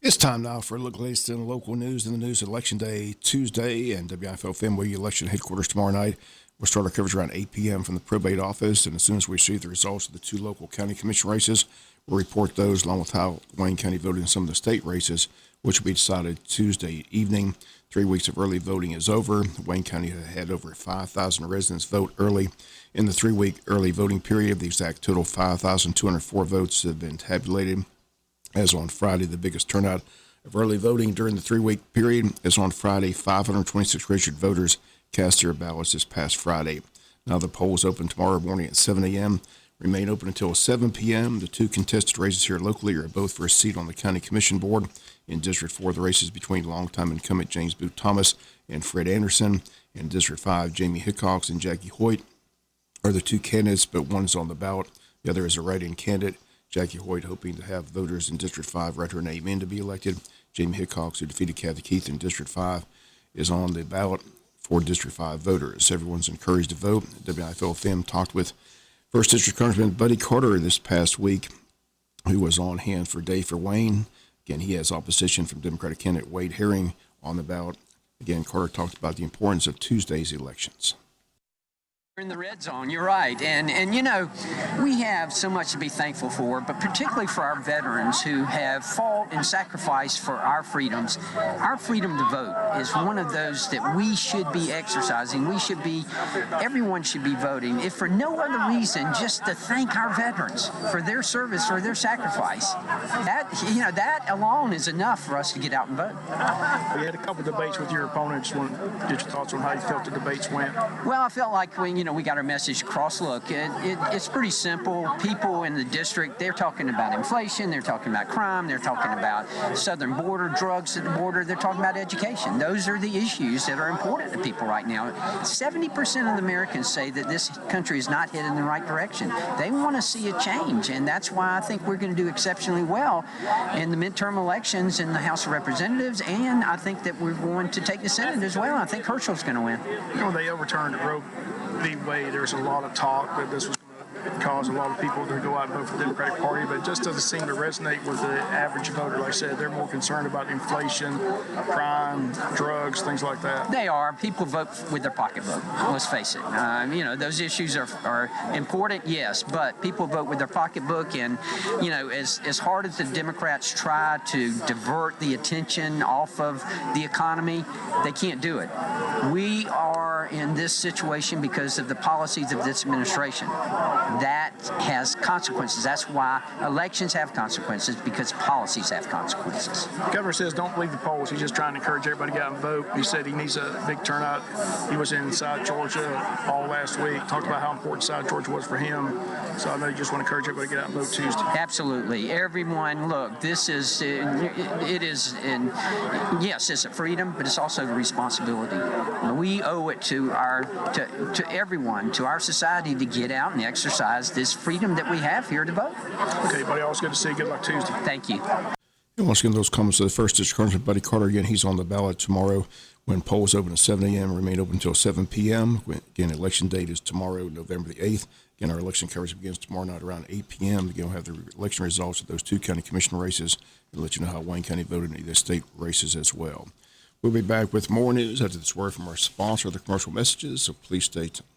It's time now for a look at the latest in local news and the news Election Day Tuesday, and WIFO-FM will be election headquarters tomorrow night. We'll start our coverage around 8 p.m. from the probate office, and as soon as we receive the results of the two local county commission races, we'll report those along with how Wayne County voted in some of the state races, which will be decided Tuesday evening. 3 weeks of early voting is over. Wayne County had over 5,000 residents vote early in the 3-week early voting period. The exact total, 5,204 votes, have been tabulated. As on Friday, the biggest turnout of early voting during the 3-week period is on Friday. 526 registered voters cast their ballots this past Friday. Now the polls open tomorrow morning at 7 a.m., remain open until 7 p.m. The two contested races here locally are both for a seat on the County Commission Board. In District 4, the races between longtime incumbent James Boot Thomas and Fred Anderson. In District 5, Jamie Hickox and Jackie Hoyt are the two candidates, but one is on the ballot. The other is a write-in candidate. Jackie Hoyt hoping to have voters in District 5 write her name in to be elected. Jamie Hickox, who defeated Kathy Keith in District 5, is on the ballot for District 5 voters. Everyone's encouraged to vote. WIFO-FM talked with 1st District Congressman Buddy Carter this past week, who was on hand for Day for Wayne. Again, he has opposition from Democratic candidate Wade Herring on the ballot. Again, Carter talked about the importance of Tuesday's elections. We're in the red zone, you're right. And you know, we have so much to be thankful for, but particularly for our veterans who have fought and sacrificed for our freedoms. Our freedom to vote is one of those that we should be exercising. Everyone should be voting, if for no other reason, just to thank our veterans for their service, for their sacrifice. That alone is enough for us to get out and vote. You had a couple of debates with your opponents. Want to get your thoughts on how you felt the debates went? Well, I felt like we got our message across. Look, it's pretty simple. People in the district, they're talking about inflation, they're talking about crime, they're talking about southern border, drugs at the border, they're talking about education. Those are the issues that are important to people right now. 70% of the Americans say that this country is not headed in the right direction. They want to see a change, and that's why I think we're going to do exceptionally well in the midterm elections in the House of Representatives, and I think that we're going to take the Senate as well. I think Herschel's going to win. They overturned Roe v. Wade. There's a lot of talk that this was going to cause a lot of people to go out and vote for the Democratic Party, but it just doesn't seem to resonate with the average voter. Like I said, they're more concerned about inflation, crime, drugs, things like that. They are. People vote with their pocketbook, let's face it. Those issues are important, yes, but people vote with their pocketbook, and, as hard as the Democrats try to divert the attention off of the economy, they can't do it. We are in this situation because of the policies of this administration. That has consequences. That's why elections have consequences, because policies have consequences. The governor says don't believe the polls. He's just trying to encourage everybody to get out and vote. He said he needs a big turnout. He was in South Georgia all last week, talked about how important South Georgia was for him. So I know you just want to encourage everybody to get out and vote Tuesday. Absolutely. Everyone, look, this is, yes, it's a freedom, but it's also a responsibility. We owe it to everyone, to our society, to get out and exercise this freedom that we have here to vote. Okay, buddy, always good to see you. Good luck Tuesday. Thank you. And once again, those comments of the 1st District Congressman Buddy Carter. Again, he's on the ballot tomorrow when polls open at 7 a.m., remain open until 7 p.m. Again, election date is tomorrow, November the 8th. Again, our election coverage begins tomorrow night around 8 p.m. Again, we'll have the election results of those two county commission races and let you know how Wayne County voted in the state races as well. We'll be back with more news after this word from our sponsor, the commercial messages, so please stay tuned.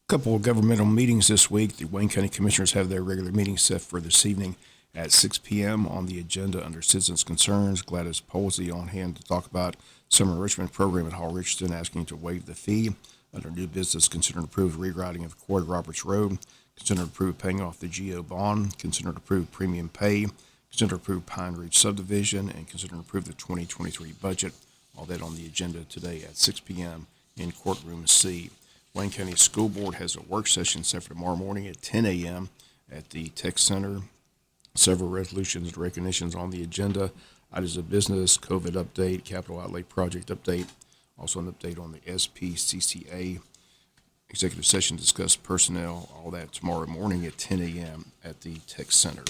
A couple of governmental meetings this week. The Wayne County Commissioners have their regular meeting set for this evening at 6 p.m. On the agenda under Citizens' Concerns, Gladys Posey on hand to talk about summer enrichment program at Hall Richardson, asking to waive the fee. Under new business, consider to approve rerouting of Cord Roberts Road, consider to approve paying off the GO bond, consider to approve premium pay, consider to approve Pine Ridge subdivision, and consider to approve the 2023 budget. All that on the agenda today at 6 p.m. in Courtroom C. Wayne County School Board has a work session set for tomorrow morning at 10 a.m. at the Tech Center. Several resolutions and recognitions on the agenda. Items of business, COVID update, capital outlay project update. Also an update on the SPCCA. Executive session to discuss personnel. All that tomorrow morning at 10 a.m. at the Tech Center.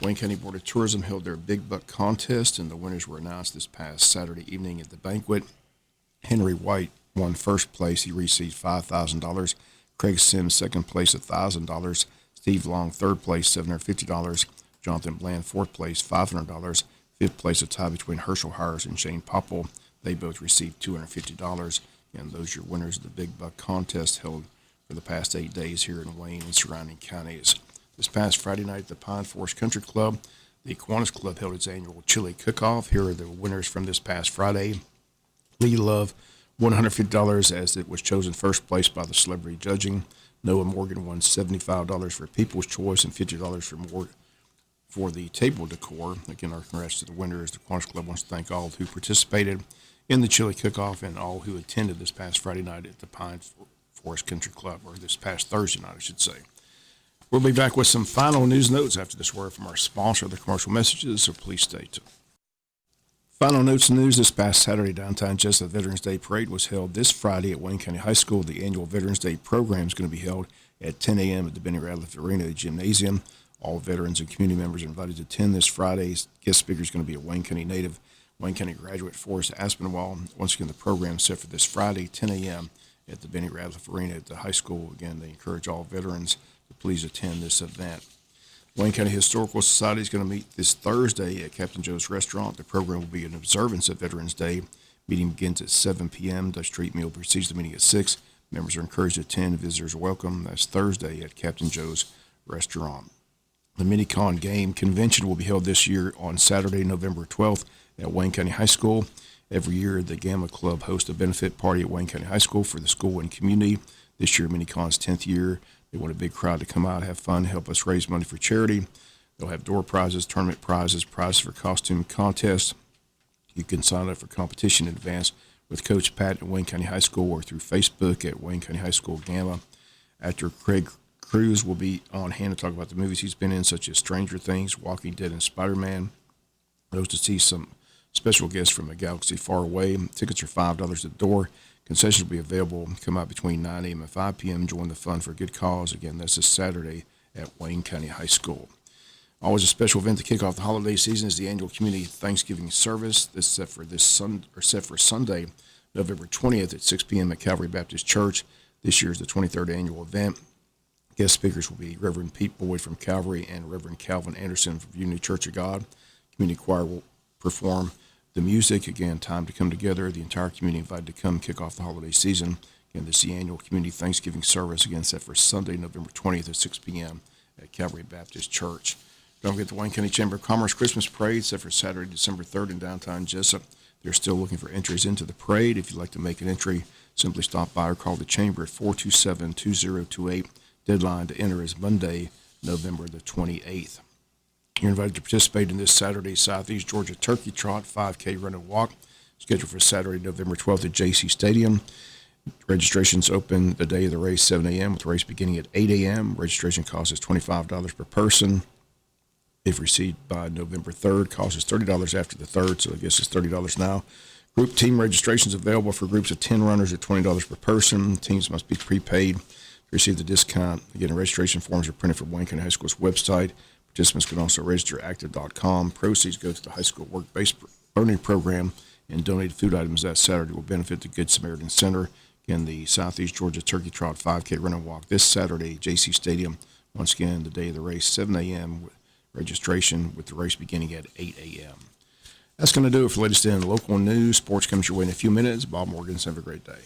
Wayne County Board of Tourism held their Big Buck contest, and the winners were announced this past Saturday evening at the banquet. Henry White won first place. He received $5,000. Craig Sims, second place, $1,000. Steve Long, third place, $750. Jonathan Bland, fourth place, $500. Fifth place, a tie between Herschel Hires and Shane Popple. They both received $250. And those are your winners of the Big Buck contest held for the past 8 days here in Wayne and surrounding counties. This past Friday night at the Pine Forest Country Club, the Kiwanis Club held its annual chili cook-off. Here are the winners from this past Friday. Lee Love, $150 as it was chosen first place by the celebrity judging. Noah Morgan won $75 for People's Choice and $50 for the table decor. Again, our congrats to the winners. The Kiwanis Club wants to thank all who participated in the chili cook-off and all who attended this past Friday night at the Pine Forest Country Club, or this past Thursday night, I should say. We'll be back with some final news notes after this word from our sponsor, the commercial messages, so please stay tuned. Final notes and news. This past Saturday, downtown Jessup Veterans Day Parade was held this Friday at Wayne County High School. The annual Veterans Day program is going to be held at 10 a.m. at the Benny Radcliffe Arena, the gymnasium. All veterans and community members are invited to attend this Friday's guest speaker is going to be a Wayne County native, Wayne County graduate Forrest Aspinwall. Once again, the program is set for this Friday, 10 a.m. at the Benny Radcliffe Arena at the high school. Again, they encourage all veterans to please attend this event. Wayne County Historical Society is going to meet this Thursday at Captain Joe's Restaurant. The program will be an observance of Veterans Day. Meeting begins at 7 p.m. The street meal precedes the meeting at 6. Members are encouraged to attend. Visitors are welcome. That's Thursday at Captain Joe's Restaurant. The Minicon Game Convention will be held this year on Saturday, November 12th at Wayne County High School. Every year, the Gamma Club hosts a benefit party at Wayne County High School for the school and community. This year, Minicon's 10th year. They want a big crowd to come out, have fun, help us raise money for charity. They'll have door prizes, tournament prizes, prizes for costume contests. You can sign up for competition in advance with Coach Pat at Wayne County High School or through Facebook at Wayne County High School Gamma. Actor Craig Cruz will be on hand to talk about the movies he's been in, such as Stranger Things, Walking Dead, and Spider-Man. Those to see some special guests from a galaxy far away. Tickets are $5 at the door. Concessions will be available. Come out between 9 a.m. and 5 p.m. Join the fun for a good cause. Again, that's this Saturday at Wayne County High School. Always a special event to kick off the holiday season is the annual community Thanksgiving service. This is set for Sunday, November 20th at 6 p.m. at Calvary Baptist Church. This year is the 23rd annual event. Guest speakers will be Reverend Pete Boyd from Calvary and Reverend Calvin Anderson from Unity Church of God. Community choir will perform the music. Again, time to come together. The entire community invited to come kick off the holiday season. Again, this is the annual community Thanksgiving service, again, set for Sunday, November 20th at 6 p.m. at Calvary Baptist Church. Don't forget the Wayne County Chamber of Commerce Christmas Parade, set for Saturday, December 3rd in downtown Jessup. They're still looking for entries into the parade. If you'd like to make an entry, simply stop by or call the Chamber at 427-2028. Deadline to enter is Monday, November the 28th. You're invited to participate in this Saturday Southeast Georgia Turkey Trot 5K Run and Walk, scheduled for Saturday, November 12th at JC Stadium. Registration's open the day of the race, 7 a.m., with the race beginning at 8 a.m. Registration cost is $25 per person. If received by November 3rd, cost is $30 after the 3rd, so I guess it's $30 now. Group team registrations available for groups of 10 runners at $20 per person. Teams must be prepaid to receive the discount. Again, registration forms are printed from Wayne County High School's website. Participants can also register at active.com. Proceeds go to the high school work-based learning program, and donated food items that Saturday will benefit the Good Samaritan Center. Again, the Southeast Georgia Turkey Trot 5K Run and Walk this Saturday, JC Stadium. Once again, the day of the race, 7 a.m. registration, with the race beginning at 8 a.m. That's going to do it for latest in local news. Sports comes your way in a few minutes. Bob Morgan, have a great day.